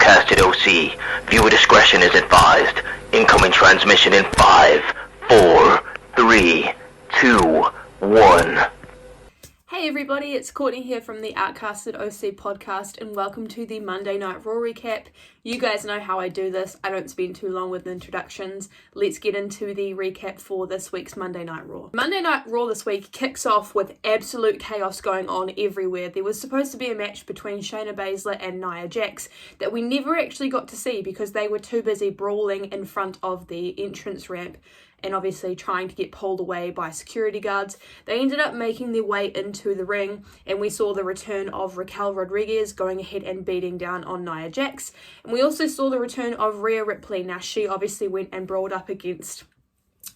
Outcasted OC. Viewer discretion is advised. Incoming transmission in 5, 4, 3, 2, 1. Hey everybody, it's Courtney here from the Outcasted OC podcast and welcome to the Monday Night Raw recap. You guys know how I do this. I don't spend too long with introductions. Let's get into the recap for this week's Monday Night Raw. Monday Night Raw this week kicks off with absolute chaos going on everywhere. There was supposed to be a match between Shayna Baszler and Nia Jax that we never actually got to see because they were too busy brawling in front of the entrance ramp and obviously trying to get pulled away by security guards. They ended up making their way into the ring, and we saw the return of Raquel Rodriguez going ahead and beating down on Nia Jax. And we also saw the return of Rhea Ripley. Now, she obviously went and brawled up against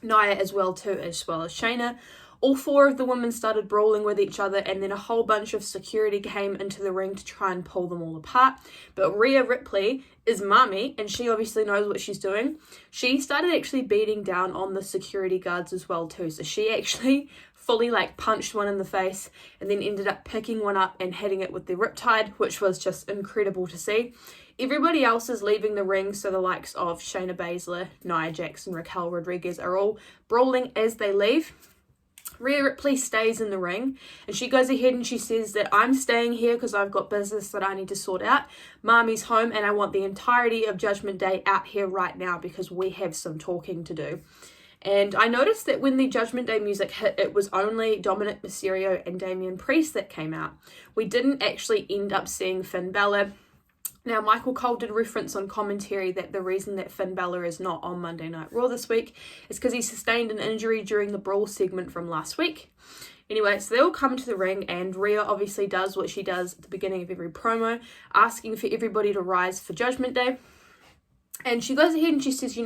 Nia as well as Shayna. All four of the women started brawling with each other, and then a whole bunch of security came into the ring to try and pull them all apart. But Rhea Ripley is mommy, and she obviously knows what she's doing. She started actually beating down on the security guards as well too. So she actually fully punched one in the face and then ended up picking one up and hitting it with the riptide, which was just incredible to see. Everybody else is leaving the ring, so the likes of Shayna Baszler, Nia Jax, and Raquel Rodriguez are all brawling as they leave. Rhea Ripley stays in the ring, and she goes ahead and she says that I'm staying here because I've got business that I need to sort out. Mommy's home and I want the entirety of Judgment Day out here right now because we have some talking to do. And I noticed that when the Judgment Day music hit, it was only Dominic Mysterio and Damian Priest that came out. We didn't actually end up seeing Finn Balor. Now, Michael Cole did reference on commentary that the reason that Finn Balor is not on Monday Night Raw this week is because he sustained an injury during the Brawl segment from last week. Anyway, so they all come to the ring, and Rhea obviously does what she does at the beginning of every promo, asking for everybody to rise for Judgment Day. And she goes ahead and she says,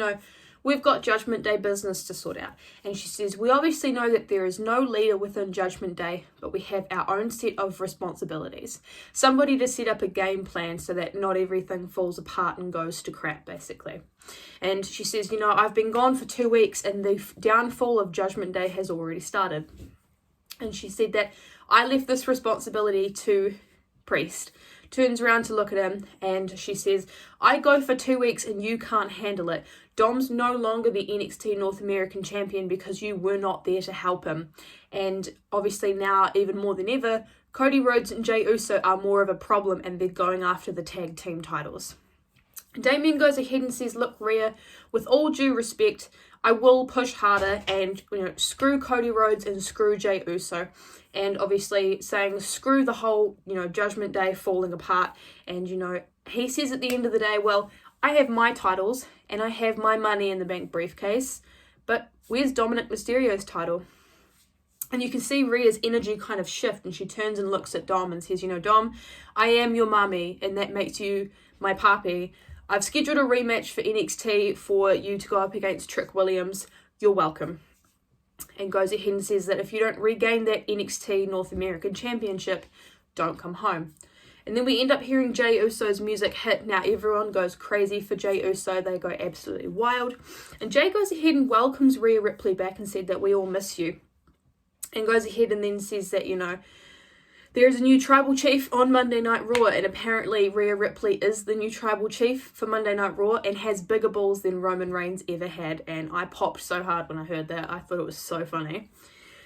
we've got Judgment Day business to sort out. And she says, we obviously know that there is no leader within Judgment Day, but we have our own set of responsibilities. Somebody to set up a game plan so that not everything falls apart and goes to crap, basically. And she says, I've been gone for 2 weeks and the downfall of Judgment Day has already started. And she said that I left this responsibility to Priest. Turns around to look at him and she says, I go for 2 weeks and you can't handle it. Dom's no longer the NXT North American champion because you were not there to help him. And obviously now, even more than ever, Cody Rhodes and Jey Uso are more of a problem and they're going after the tag team titles. Damian goes ahead and says, look, Rhea, with all due respect, I will push harder and, screw Cody Rhodes and screw Jey Uso. And obviously saying screw the whole, Judgment Day falling apart. And, he says at the end of the day, well, I have my titles and I have my Money in the Bank briefcase, but where's Dominic Mysterio's title? And you can see Rhea's energy kind of shift, and she turns and looks at Dom and says, Dom, I am your mommy and that makes you my papi. I've scheduled a rematch for NXT for you to go up against Trick Williams. You're welcome. And goes ahead and says that if you don't regain that NXT North American Championship, don't come home. And then we end up hearing Jey Uso's music hit. Now everyone goes crazy for Jey Uso. They go absolutely wild. And Jey goes ahead and welcomes Rhea Ripley back and said that we all miss you. And goes ahead and then says that, there is a new tribal chief on Monday Night Raw, and apparently Rhea Ripley is the new tribal chief for Monday Night Raw and has bigger balls than Roman Reigns ever had. And I popped so hard when I heard that. I thought it was so funny.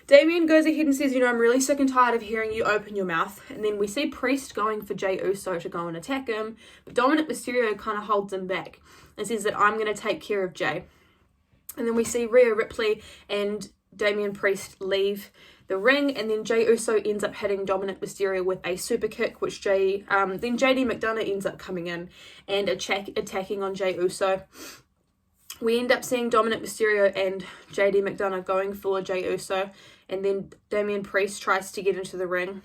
Damian goes ahead and says, I'm really sick and tired of hearing you open your mouth. And then we see Priest going for Jey Uso to go and attack him. But Dominic Mysterio kind of holds him back and says that I'm going to take care of Jey. And then we see Rhea Ripley and Damian Priest leave the ring, and then Jey Uso ends up hitting Dominic Mysterio with a super kick, which then JD McDonough ends up coming in and attacking on Jey Uso. We end up seeing Dominic Mysterio and JD McDonough going for Jey Uso, and then Damian Priest tries to get into the ring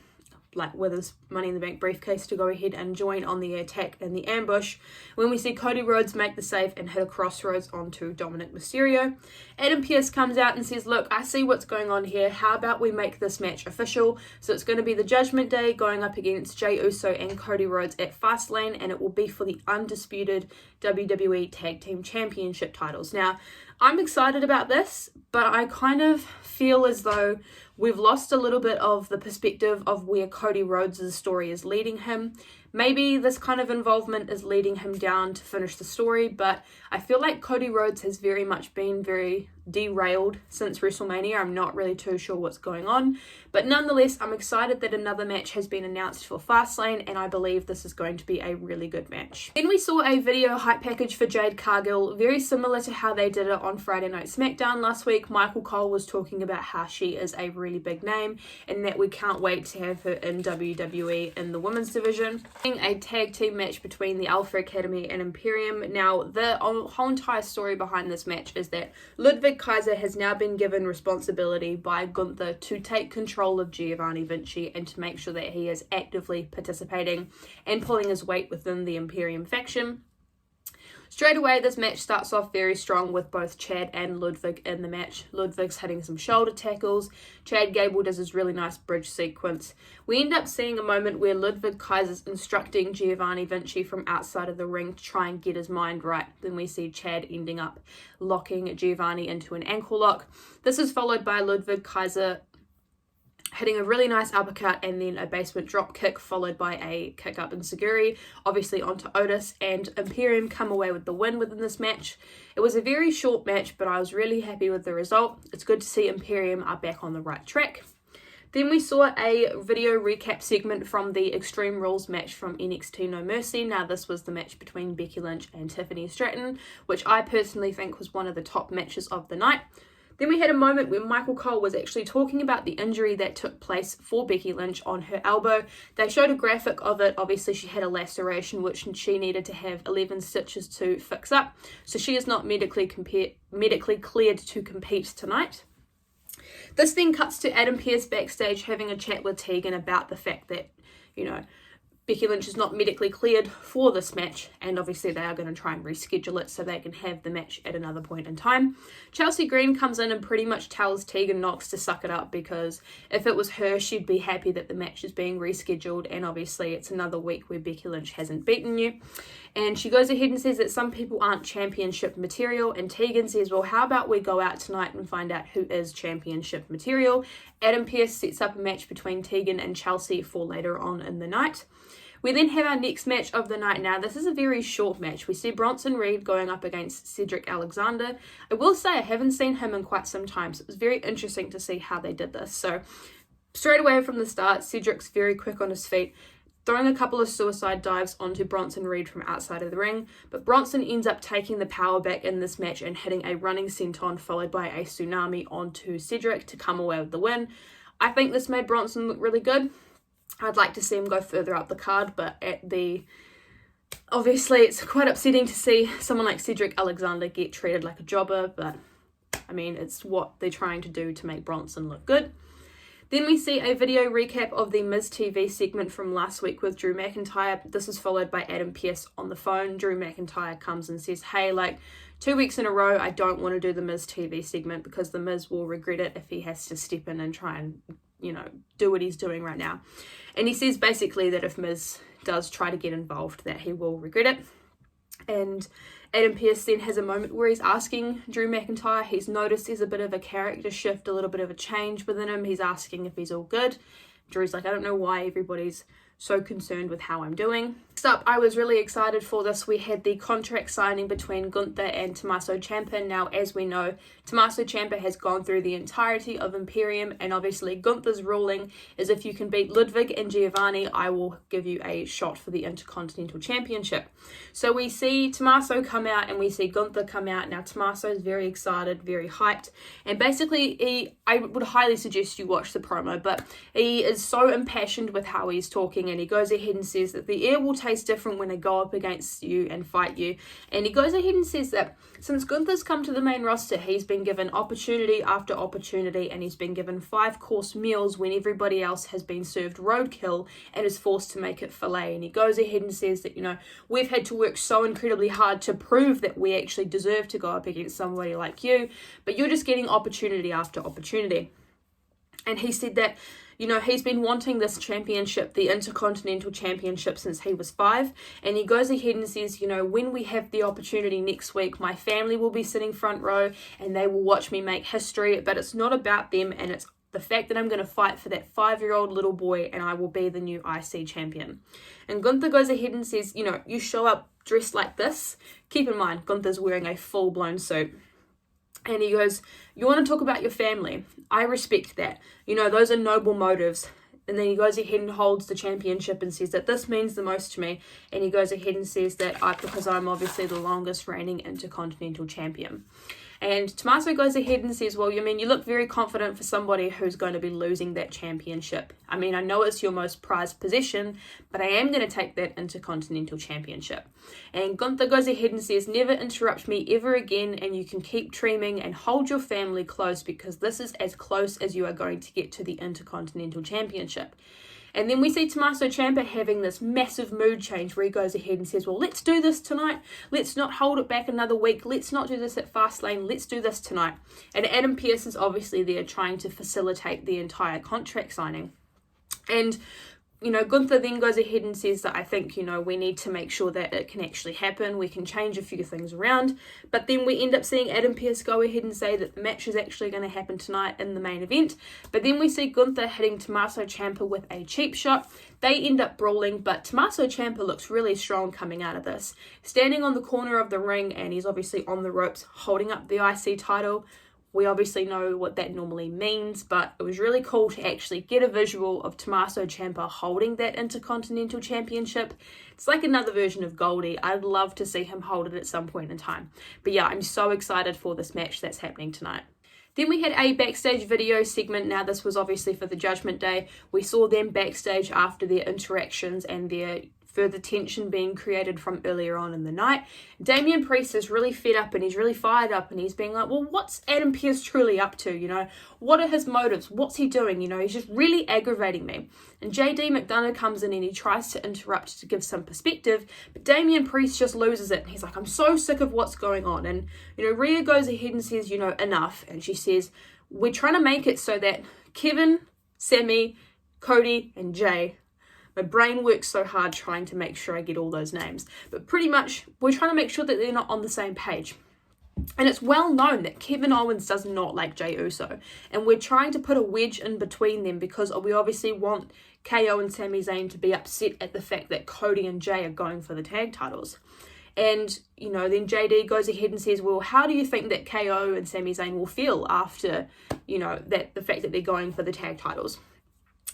with his Money in the Bank briefcase to go ahead and join on the attack and the ambush, when we see Cody Rhodes make the save and hit a crossroads onto Dominic Mysterio. Adam Pearce comes out and says, look, I see what's going on here. How about we make this match official? So it's going to be the Judgment Day going up against Jey Uso and Cody Rhodes at Fastlane, and it will be for the undisputed WWE Tag Team Championship titles. Now, I'm excited about this, but I kind of feel as though we've lost a little bit of the perspective of where Cody Rhodes' story is leading him. Maybe this kind of involvement is leading him down to finish the story, but I feel like Cody Rhodes has very much been very derailed since WrestleMania. I'm not really too sure what's going on, but nonetheless, I'm excited that another match has been announced for Fastlane, and I believe this is going to be a really good match. Then we saw a video hype package for Jade Cargill, very similar to how they did it on Friday Night SmackDown last week. Michael Cole was talking about how she is a really big name and that we can't wait to have her in WWE in the women's division. A tag team match between the Alpha Academy and Imperium. Now, the whole entire story behind this match is that Ludwig Kaiser has now been given responsibility by Gunther to take control of Giovanni Vinci and to make sure that he is actively participating and pulling his weight within the Imperium faction. Straight away, this match starts off very strong with both Chad and Ludwig in the match. Ludwig's hitting some shoulder tackles. Chad Gable does his really nice bridge sequence. We end up seeing a moment where Ludwig Kaiser's instructing Giovanni Vinci from outside of the ring to try and get his mind right. Then we see Chad ending up locking Giovanni into an ankle lock. This is followed by Ludwig Kaiser hitting a really nice uppercut and then a basement drop kick followed by a kick up enziguri, obviously onto Otis, and Imperium come away with the win within this match. It was a very short match, but I was really happy with the result. It's good to see Imperium are back on the right track. Then we saw a video recap segment from the Extreme Rules match from NXT No Mercy. Now, this was the match between Becky Lynch and Tiffany Stratton, which I personally think was one of the top matches of the night. Then we had a moment where Michael Cole was actually talking about the injury that took place for Becky Lynch on her elbow. They showed a graphic of it. Obviously, she had a laceration, which she needed to have 11 stitches to fix up. So she is not medically cleared to compete tonight. This then cuts to Adam Pearce backstage having a chat with Tegan about the fact that, Becky Lynch is not medically cleared for this match, and obviously they are going to try and reschedule it so they can have the match at another point in time. Chelsea Green comes in and pretty much tells Tegan Nox to suck it up, because if it was her, she'd be happy that the match is being rescheduled, and obviously it's another week where Becky Lynch hasn't beaten you. And she goes ahead and says that some people aren't championship material, and Tegan says, well, how about we go out tonight and find out who is championship material. Adam Pearce sets up a match between Tegan and Chelsea for later on in the night. We then have our next match of the night. Now, this is a very short match. We see Bronson Reed going up against Cedric Alexander. I will say I haven't seen him in quite some time, so it was very interesting to see how they did this. So, straight away from the start, Cedric's very quick on his feet, throwing a couple of suicide dives onto Bronson Reed from outside of the ring, but Bronson ends up taking the power back in this match and hitting a running senton followed by a tsunami onto Cedric to come away with the win. I think this made Bronson look really good. I'd like to see him go further up the card, but obviously it's quite upsetting to see someone like Cedric Alexander get treated like a jobber, but I mean, it's what they're trying to do to make Bronson look good. Then we see a video recap of the Miz TV segment from last week with Drew McIntyre. This is followed by Adam Pearce on the phone. Drew McIntyre comes and says, hey, 2 weeks in a row, I don't want to do the Miz TV segment because the Miz will regret it if he has to step in and try and, do what he's doing right now. And he says basically that if Miz does try to get involved, that he will regret it. And Adam Pearce then has a moment where he's asking Drew McIntyre, he's noticed there's a bit of a character shift, a little bit of a change within him. He's asking if he's all good. Drew's like, I don't know why everybody's so concerned with how I'm doing. Next up, I was really excited for this. We had the contract signing between Gunther and Tommaso Ciampa. Now, as we know, Tommaso Ciampa has gone through the entirety of Imperium, and obviously Gunther's ruling is if you can beat Ludwig and Giovanni, I will give you a shot for the Intercontinental Championship. So we see Tommaso come out and we see Gunther come out. Now, Tommaso is very excited, very hyped, and basically I would highly suggest you watch the promo, but he is so impassioned with how he's talking, and he goes ahead and says that the air will taste different when they go up against you and fight you. And he goes ahead and says that since Gunther's come to the main roster, he's been given opportunity after opportunity, and he's been given 5-course meals when everybody else has been served roadkill and is forced to make it filet. And he goes ahead and says that, we've had to work so incredibly hard to prove that we actually deserve to go up against somebody like you, but you're just getting opportunity after opportunity. And he said that, You know, he's been wanting this championship, the Intercontinental Championship, since he was 5. And he goes ahead and says, you know, when we have the opportunity next week, my family will be sitting front row and they will watch me make history. But it's not about them, and it's the fact that I'm going to fight for that 5-year-old little boy and I will be the new IC champion. And Gunther goes ahead and says, you know, you show up dressed like this. Keep in mind, Gunther's wearing a full-blown suit. And he goes, you want to talk about your family? I respect that. You know, those are noble motives. And then he goes ahead and holds the championship and says that this means the most to me. And he goes ahead and says that because I'm obviously the longest reigning Intercontinental Champion. And Tommaso goes ahead and says, well, you mean you look very confident for somebody who's going to be losing that championship. I mean, I know it's your most prized possession, but I am going to take that Intercontinental Championship. And Gunther goes ahead and says, never interrupt me ever again, and you can keep dreaming and hold your family close, because this is as close as you are going to get to the Intercontinental Championship. And then we see Tommaso Ciampa having this massive mood change where he goes ahead and says, well, let's do this tonight. Let's not hold it back another week. Let's not do this at Fastlane. Let's do this tonight. And Adam Pearce is obviously there trying to facilitate the entire contract signing. And you know, Gunther then goes ahead and says that I think, you know, we need to make sure that it can actually happen. We can change a few things around. But then we end up seeing Adam Pearce go ahead and say that the match is actually going to happen tonight in the main event. But then we see Gunther hitting Tommaso Ciampa with a cheap shot. They end up brawling, but Tommaso Ciampa looks really strong coming out of this. Standing on the corner of the ring, and he's obviously on the ropes holding up the IC title. We obviously know what that normally means, but it was really cool to actually get a visual of Tommaso Ciampa holding that Intercontinental Championship. It's like another version of Goldie. I'd love to see him hold it at some point in time. But yeah, I'm so excited for this match that's happening tonight. Then we had a backstage video segment. Now this was obviously for the Judgment Day. We saw them backstage after their interactions and their further tension being created from earlier on in the night. Damian Priest is really fed up and he's really fired up and he's being like, well, what's Adam Pearce truly up to? You know, what are his motives? What's he doing? You know, he's just really aggravating me. And JD McDonough comes in and he tries to interrupt to give some perspective, but Damian Priest just loses it. And he's like, I'm so sick of what's going on. And, you know, Rhea goes ahead and says, you know, enough. And she says, we're trying to make it so that Kevin, Sammy, Cody, and Jay, my brain works so hard trying to make sure I get all those names. But pretty much, we're trying to make sure that they're not on the same page. And it's well known that Kevin Owens does not like Jey Uso. And we're trying to put a wedge in between them because we obviously want KO and Sami Zayn to be upset at the fact that Cody and Jay are going for the tag titles. And, you know, then JD goes ahead and says, well, how do you think that KO and Sami Zayn will feel after, you know, that the fact that they're going for the tag titles?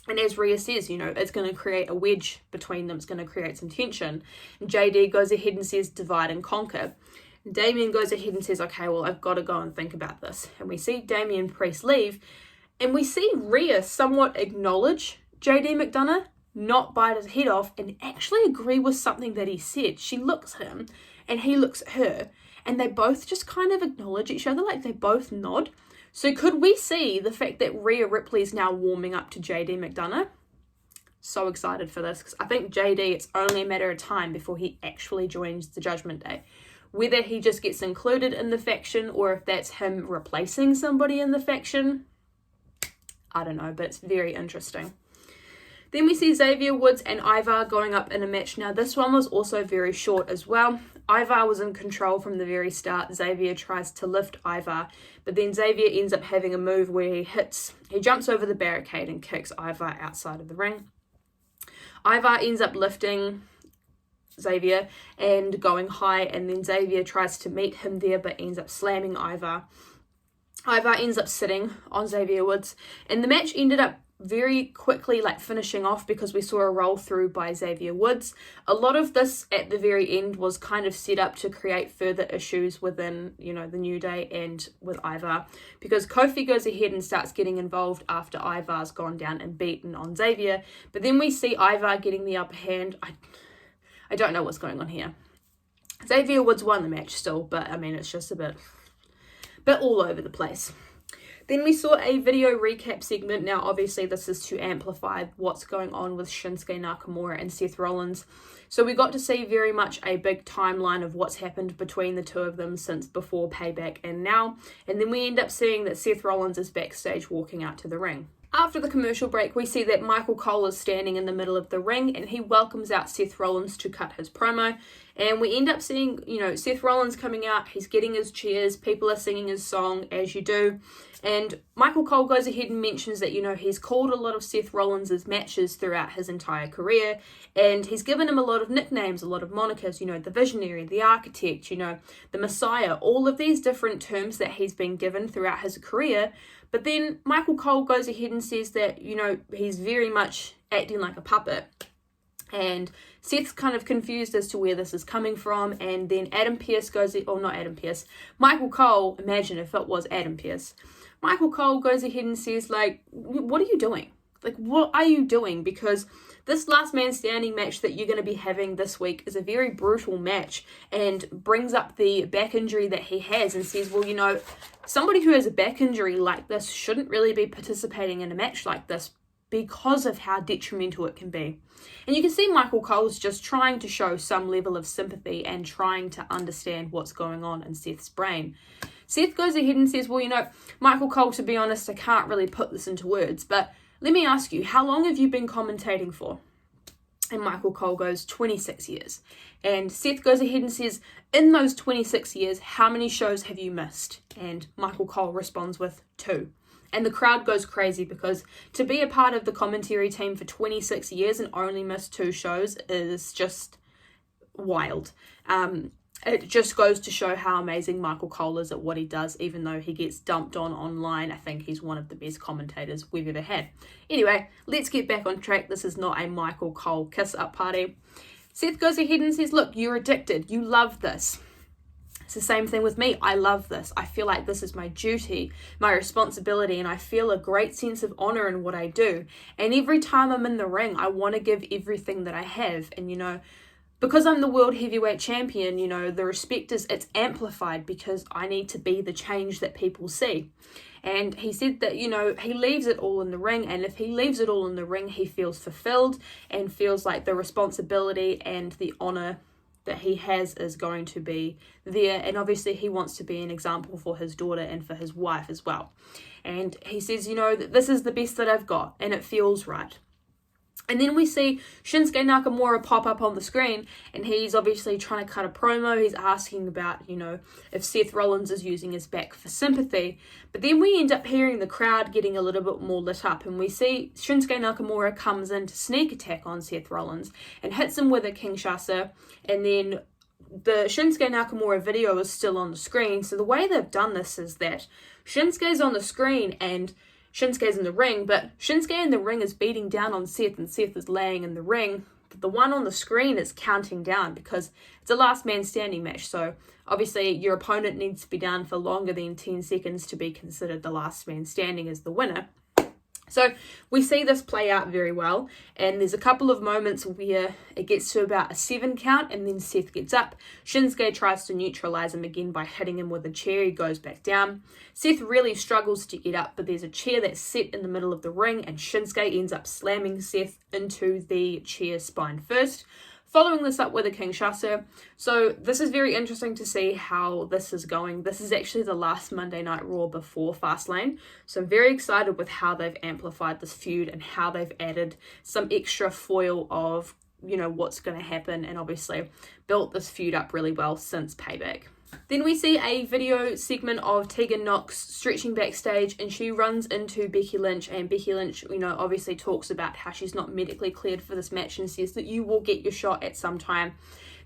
And as Rhea says, you know, it's going to create a wedge between them. It's going to create some tension. And JD goes ahead and says, divide and conquer. And Damian goes ahead and says, okay, well, I've got to go and think about this. And we see Damian Priest leave. And we see Rhea somewhat acknowledge JD McDonough, not bite his head off, and actually agree with something that he said. She looks at him, and he looks at her. And they both just kind of acknowledge each other, like they both nod. So could we see the fact that Rhea Ripley is now warming up to JD McDonough? So excited for this, because I think JD, it's only a matter of time before he actually joins the Judgment Day. Whether he just gets included in the faction or if that's him replacing somebody in the faction, I don't know, but it's very interesting. Then we see Xavier Woods and Ivar going up in a match. Now this one was also very short as well. Ivar was in control from the very start. Xavier tries to lift Ivar, but then Xavier ends up having a move where he jumps over the barricade and kicks Ivar outside of the ring. Ivar ends up lifting Xavier and going high, and then Xavier tries to meet him there but ends up slamming Ivar. Ivar ends up sitting on Xavier Woods, and the match ended up very quickly finishing off because we saw a roll through by Xavier Woods. A lot of this at the very end was kind of set up to create further issues within, you know, the New Day and with Ivar, because Kofi goes ahead and starts getting involved after Ivar's gone down and beaten on Xavier. But then we see Ivar getting the upper hand. I don't know what's going on here. Xavier Woods won the match still, but I mean, it's just a bit all over the place. Then we saw a video recap segment. Now, obviously, this is to amplify what's going on with Shinsuke Nakamura and Seth Rollins. So we got to see very much a big timeline of what's happened between the two of them since before Payback and now. And then we end up seeing that Seth Rollins is backstage walking out to the ring. After the commercial break, we see that Michael Cole is standing in the middle of the ring and he welcomes out Seth Rollins to cut his promo. And we end up seeing, Seth Rollins coming out, he's getting his cheers, people are singing his song, as you do. And Michael Cole goes ahead and mentions that, he's called a lot of Seth Rollins' matches throughout his entire career. And he's given him a lot of nicknames, a lot of monikers, the Visionary, the Architect, the Messiah, all of these different terms that he's been given throughout his career. But then Michael Cole goes ahead and says that, he's very much acting like a puppet. And Seth's kind of confused as to where this is coming from. And then Michael Cole, imagine if it was Adam Pearce. Michael Cole goes ahead and says, what are you doing? What are you doing? Because this last man standing match that you're going to be having this week is a very brutal match and brings up the back injury that he has and says, well, somebody who has a back injury like this shouldn't really be participating in a match like this because of how detrimental it can be. And you can see Michael Cole's just trying to show some level of sympathy and trying to understand what's going on in Seth's brain. Seth goes ahead and says, well, Michael Cole, to be honest, I can't really put this into words, but let me ask you, how long have you been commentating for? And Michael Cole goes, 26 years. And Seth goes ahead and says, in those 26 years, how many shows have you missed? And Michael Cole responds with 2. And the crowd goes crazy because to be a part of the commentary team for 26 years and only miss 2 shows is just wild. It just goes to show how amazing Michael Cole is at what he does, even though he gets dumped on online. I think he's one of the best commentators we've ever had. Anyway, let's get back on track. This is not a Michael Cole kiss-up party. Seth goes ahead and says, look, you're addicted. You love this. It's the same thing with me. I love this. I feel like this is my duty, my responsibility, and I feel a great sense of honor in what I do. And every time I'm in the ring, I want to give everything that I have. And, because I'm the world heavyweight champion, the respect it's amplified because I need to be the change that people see. And he said that, he leaves it all in the ring. And if he leaves it all in the ring, he feels fulfilled and feels like the responsibility and the honor that he has is going to be there. And obviously he wants to be an example for his daughter and for his wife as well. And he says, that this is the best that I've got and it feels right. And then we see Shinsuke Nakamura pop up on the screen and he's obviously trying to cut a promo. He's asking about, if Seth Rollins is using his back for sympathy. But then we end up hearing the crowd getting a little bit more lit up and we see Shinsuke Nakamura comes in to sneak attack on Seth Rollins and hits him with a Kinshasa. And then the Shinsuke Nakamura video is still on the screen. So the way they've done this is that Shinsuke's on the screen and Shinsuke's in the ring, but Shinsuke in the ring is beating down on Seth and Seth is laying in the ring. But the one on the screen is counting down because it's a last man standing match. So obviously your opponent needs to be down for longer than 10 seconds to be considered the last man standing as the winner. So we see this play out very well, and there's a couple of moments where it gets to about a 7 count and then Seth gets up. Shinsuke tries to neutralize him again by hitting him with a chair. He goes back down. Seth really struggles to get up, but there's a chair that's set in the middle of the ring and Shinsuke ends up slamming Seth into the chair spine first, following this up with a Kinshasa. So this is very interesting to see how this is going. This is actually the last Monday Night Raw before Fastlane. So I'm very excited with how they've amplified this feud and how they've added some extra foil of, what's going to happen and obviously built this feud up really well since Payback. Then we see a video segment of Tegan Nox stretching backstage and she runs into Becky Lynch and Becky Lynch, obviously talks about how she's not medically cleared for this match and says that you will get your shot at some time.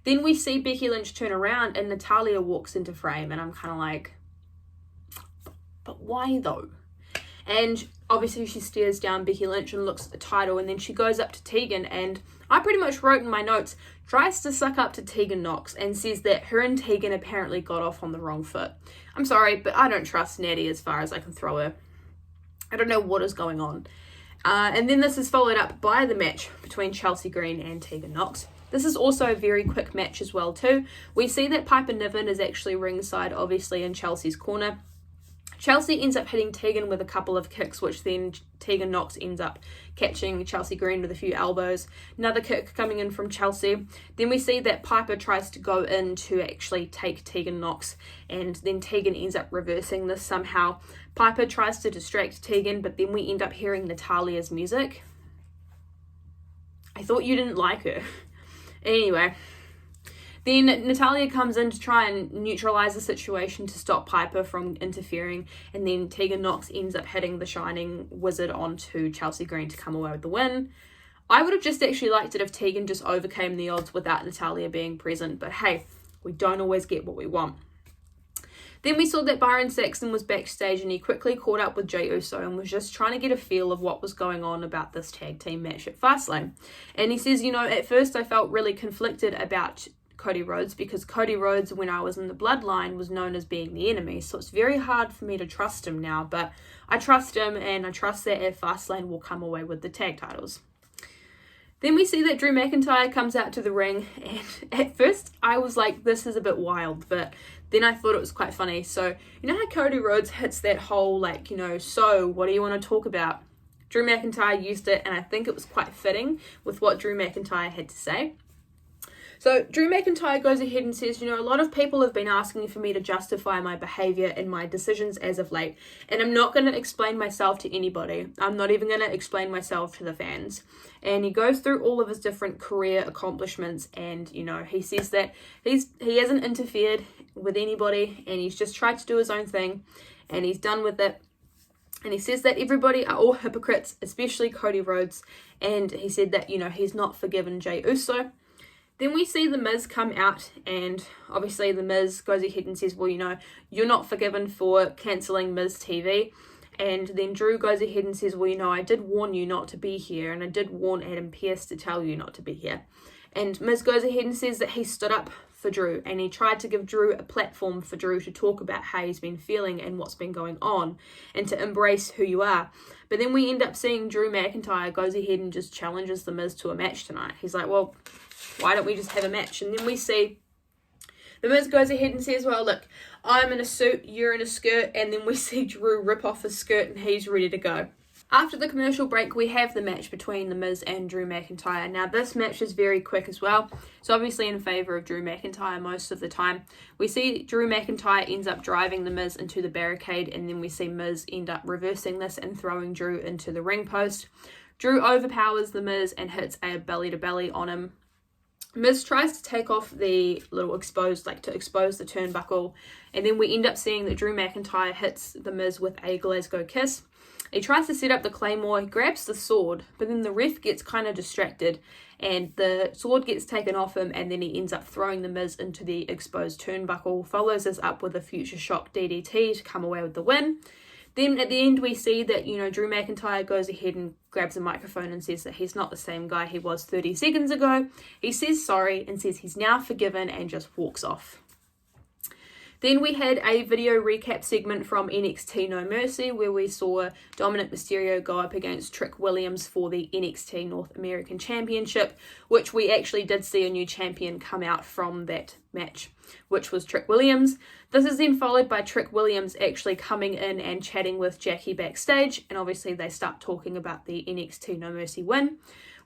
Then we see Becky Lynch turn around and Natalya walks into frame and I'm kind of like, but why though? And obviously she stares down Becky Lynch and looks at the title and then she goes up to Tegan and I pretty much wrote in my notes, tries to suck up to Tegan Nox and says that her and Tegan apparently got off on the wrong foot. I'm sorry, but I don't trust Natty as far as I can throw her. I don't know what is going on. And then this is followed up by the match between Chelsea Green and Tegan Nox. This is also a very quick match as well too. We see that Piper Niven is actually ringside, obviously in Chelsea's corner. Chelsea ends up hitting Tegan with a couple of kicks, which then Tegan Knox ends up catching Chelsea Green with a few elbows. Another kick coming in from Chelsea. Then we see that Piper tries to go in to actually take Tegan Knox, and then Tegan ends up reversing this somehow. Piper tries to distract Tegan, but then we end up hearing Natalia's music. I thought you didn't like her. Anyway. Then Natalia comes in to try and neutralise the situation to stop Piper from interfering, and then Tegan Knox ends up hitting the Shining Wizard onto Chelsea Green to come away with the win. I would have just actually liked it if Tegan just overcame the odds without Natalia being present, but hey, we don't always get what we want. Then we saw that Byron Saxton was backstage, and he quickly caught up with Jey Uso and was just trying to get a feel of what was going on about this tag team match at Fastlane. And he says, at first I felt really conflicted about Cody Rhodes, because Cody Rhodes, when I was in the bloodline, was known as being the enemy, so it's very hard for me to trust him now, but I trust him, and I trust that at Fastlane will come away with the tag titles. Then we see that Drew McIntyre comes out to the ring, and at first I was like, this is a bit wild, but then I thought it was quite funny. So how Cody Rhodes hits that whole so what do you want to talk about? Drew McIntyre used it, and I think it was quite fitting with what Drew McIntyre had to say. So Drew McIntyre goes ahead and says, a lot of people have been asking for me to justify my behaviour and my decisions as of late, and I'm not going to explain myself to anybody. I'm not even going to explain myself to the fans. And he goes through all of his different career accomplishments, and, he says that he hasn't interfered with anybody, and he's just tried to do his own thing, and he's done with it. And he says that everybody are all hypocrites, especially Cody Rhodes, and he said that, he's not forgiven Jey Uso. Then we see The Miz come out, and obviously The Miz goes ahead and says, well, you're not forgiven for cancelling Miz TV. And then Drew goes ahead and says, well, I did warn you not to be here, and I did warn Adam Pearce to tell you not to be here. And Miz goes ahead and says that he stood up for Drew, and he tried to give Drew a platform for Drew to talk about how he's been feeling and what's been going on, and to embrace who you are. But then we end up seeing Drew McIntyre goes ahead and just challenges The Miz to a match tonight. He's like, well, why don't we just have a match? And then we see The Miz goes ahead and says, well, look, I'm in a suit, you're in a skirt, and then we see Drew rip off his skirt and he's ready to go. After the commercial break, we have the match between The Miz and Drew McIntyre. Now, this match is very quick as well. It's obviously in favour of Drew McIntyre most of the time. We see Drew McIntyre ends up driving The Miz into the barricade, and then we see Miz end up reversing this and throwing Drew into the ring post. Drew overpowers The Miz and hits a belly-to-belly on him. Miz tries to take off the little expose the turnbuckle, and then we end up seeing that Drew McIntyre hits The Miz with a Glasgow kiss. He tries to set up the Claymore, he grabs the sword, but then the ref gets kind of distracted, and the sword gets taken off him, and then he ends up throwing The Miz into the exposed turnbuckle, follows this up with a Future Shock DDT to come away with the win. Then at the end we see that, Drew McIntyre goes ahead and grabs a microphone and says that he's not the same guy he was 30 seconds ago. He says sorry and says he's now forgiven and just walks off. Then we had a video recap segment from NXT No Mercy, where we saw Dominic Mysterio go up against Trick Williams for the NXT North American Championship, which we actually did see a new champion come out from that match, which was Trick Williams. This is then followed by Trick Williams actually coming in and chatting with Jackie backstage, and obviously they start talking about the NXT No Mercy win.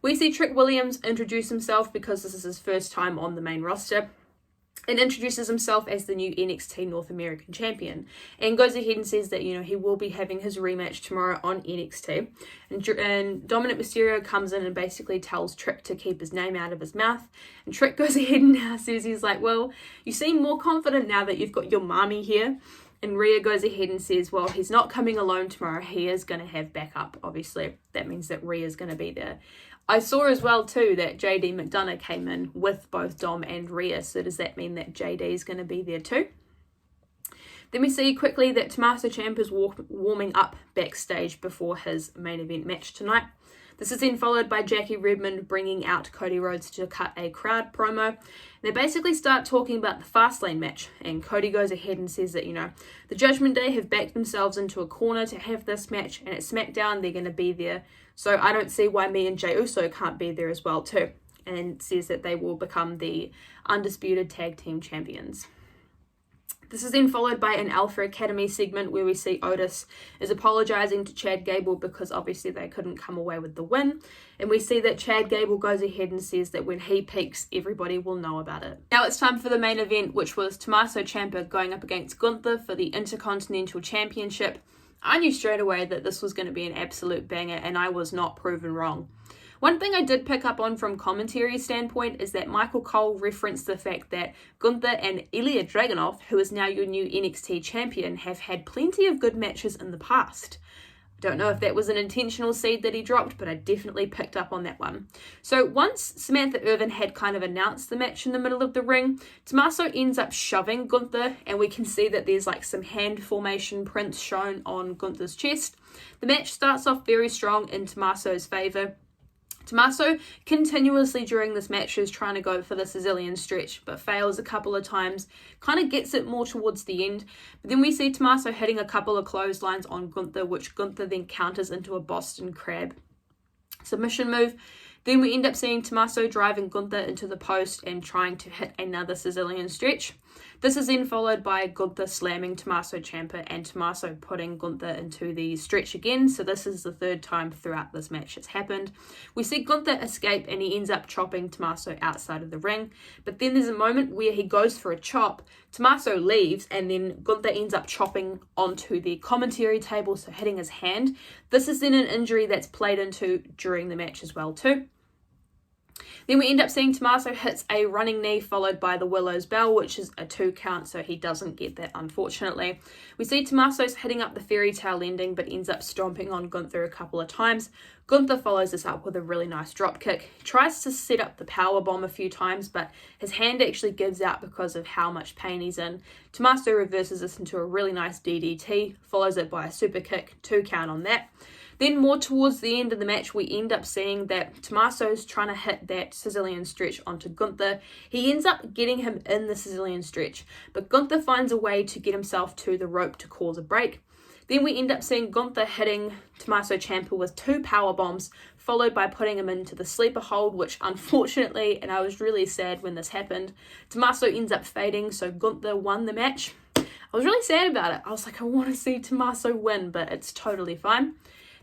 We see Trick Williams introduce himself because this is his first time on the main roster, and introduces himself as the new NXT North American Champion, and goes ahead and says that, he will be having his rematch tomorrow on NXT. And Dominic Mysterio comes in and basically tells Trick to keep his name out of his mouth. And Trick goes ahead and now says, he's like, well, you seem more confident now that you've got your mommy here. And Rhea goes ahead and says, well, he's not coming alone tomorrow. He is going to have backup, obviously. That means that Rhea's going to be there. I saw as well, too, that JD McDonough came in with both Dom and Rhea. So does that mean that JD is going to be there too? Then we see quickly that Tommaso Ciampa is warming up backstage before his main event match tonight. This is then followed by Jackie Redmond bringing out Cody Rhodes to cut a crowd promo. They basically start talking about the Fastlane match, and Cody goes ahead and says that, the Judgment Day have backed themselves into a corner to have this match, and at SmackDown they're going to be there. So I don't see why me and Jey Uso can't be there as well too, and says that they will become the undisputed tag team champions. This is then followed by an Alpha Academy segment where we see Otis is apologising to Chad Gable because obviously they couldn't come away with the win. And we see that Chad Gable goes ahead and says that when he peaks, everybody will know about it. Now it's time for the main event, which was Tommaso Ciampa going up against Gunther for the Intercontinental Championship. I knew straight away that this was going to be an absolute banger, and I was not proven wrong. One thing I did pick up on from commentary standpoint is that Michael Cole referenced the fact that Gunther and Ilya Dragunov, who is now your new NXT champion, have had plenty of good matches in the past. I don't know if that was an intentional seed that he dropped, but I definitely picked up on that one. So once Samantha Irvin had kind of announced the match in the middle of the ring, Tommaso ends up shoving Gunther, and we can see that there's like some hand formation prints shown on Gunther's chest. The match starts off very strong in Tommaso's favour. Tommaso continuously during this match is trying to go for the Sicilian stretch, but fails a couple of times, kind of gets it more towards the end. But then we see Tommaso hitting a couple of clotheslines on Gunther, which Gunther then counters into a Boston Crab submission move. Then we end up seeing Tommaso driving Gunther into the post and trying to hit another Sicilian stretch. This is then followed by Gunther slamming Tommaso Ciampa and Tommaso putting Gunther into the stretch again. So this is the third time throughout this match it's happened. We see Gunther escape and he ends up chopping Tommaso outside of the ring. But then there's a moment where he goes for a chop. Tommaso leaves and then Gunther ends up chopping onto the commentary table, so hitting his hand. This is then an injury that's played into during the match as well too. Then we end up seeing Tommaso hits a running knee followed by the Willow's Bell, which is a 2 count, so he doesn't get that unfortunately. We see Tommaso's hitting up the fairy tale ending but ends up stomping on Gunther a couple of times. Gunther follows this up with a really nice drop kick. He tries to set up the power bomb a few times, but his hand actually gives out because of how much pain he's in. Tommaso reverses this into a really nice DDT, follows it by a super kick, 2 count on that. Then more towards the end of the match, we end up seeing that Tommaso's trying to hit that Sicilian stretch onto Gunther. He ends up getting him in the Sicilian stretch, but Gunther finds a way to get himself to the rope to cause a break. Then we end up seeing Gunther hitting Tommaso Ciampa with 2 power bombs, followed by putting him into the sleeper hold, which unfortunately, and I was really sad when this happened, Tommaso ends up fading, so Gunther won the match. I was really sad about it. I was like, I want to see Tommaso win, but it's totally fine.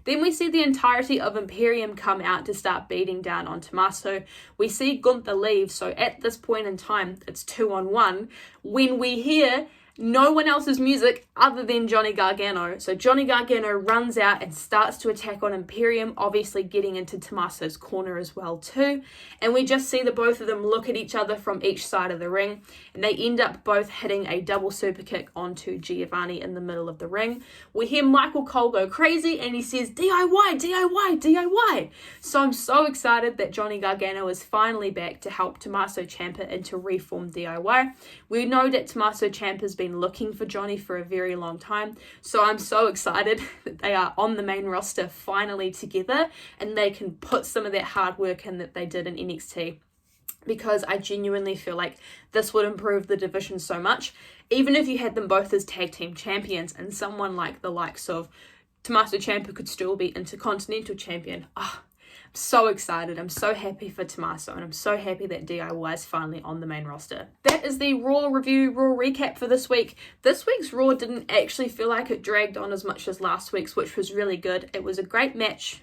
Then we see the entirety of Imperium come out to start beating down on Tommaso. We see Gunther leave, so at this point in time, it's 2-on-1, when we hear no one else's music other than Johnny Gargano. So Johnny Gargano runs out and starts to attack on Imperium, obviously getting into Tommaso's corner as well too. And we just see the both of them look at each other from each side of the ring, and they end up both hitting a double super kick onto Giovanni in the middle of the ring. We hear Michael Cole go crazy and he says, DIY, DIY, DIY. So I'm so excited that Johnny Gargano is finally back to help Tommaso Ciampa and to reform DIY. We know that Tommaso Ciampa's been looking for Johnny for a very long time, so I'm so excited that they are on the main roster finally together and they can put some of that hard work in that they did in NXT, because I genuinely feel like this would improve the division so much. Even if you had them both as tag team champions and someone like the likes of Tommaso Ciampa could still be Intercontinental champion. I'm so excited. I'm so happy for Tommaso, and I'm so happy that DIY is finally on the main roster. That is the Raw review, Raw recap for this week. This week's Raw didn't actually feel like it dragged on as much as last week's, which was really good. It was a great match.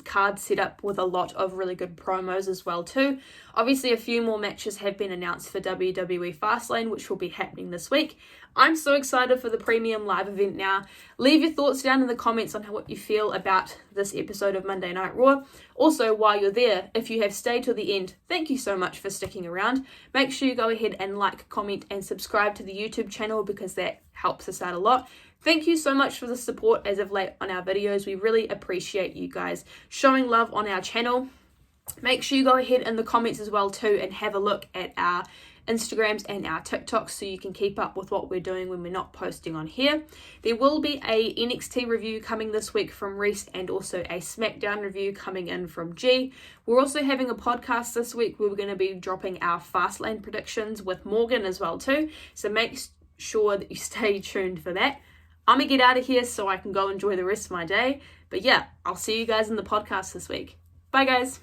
Card set up with a lot of really good promos as well too. Obviously a few more matches have been announced for WWE Fastlane, which will be happening this week. I'm so excited for the premium live event now. Leave your thoughts down in the comments on what you feel about this episode of Monday Night Raw. Also, while you're there, if you have stayed till the end, thank you so much for sticking around. Make sure you go ahead and like, comment and subscribe to the YouTube channel, because that helps us out a lot. Thank you so much for the support as of late on our videos. We really appreciate you guys showing love on our channel. Make sure you go ahead in the comments as well too and have a look at our Instagrams and our TikToks so you can keep up with what we're doing when we're not posting on here. There will be a NXT review coming this week from Reese, and also a SmackDown review coming in from G. We're also having a podcast this week where we're going to be dropping our Fastlane predictions with Morgan as well too. So make sure that you stay tuned for that. I'm going to get out of here so I can go enjoy the rest of my day. But yeah, I'll see you guys in the podcast this week. Bye guys.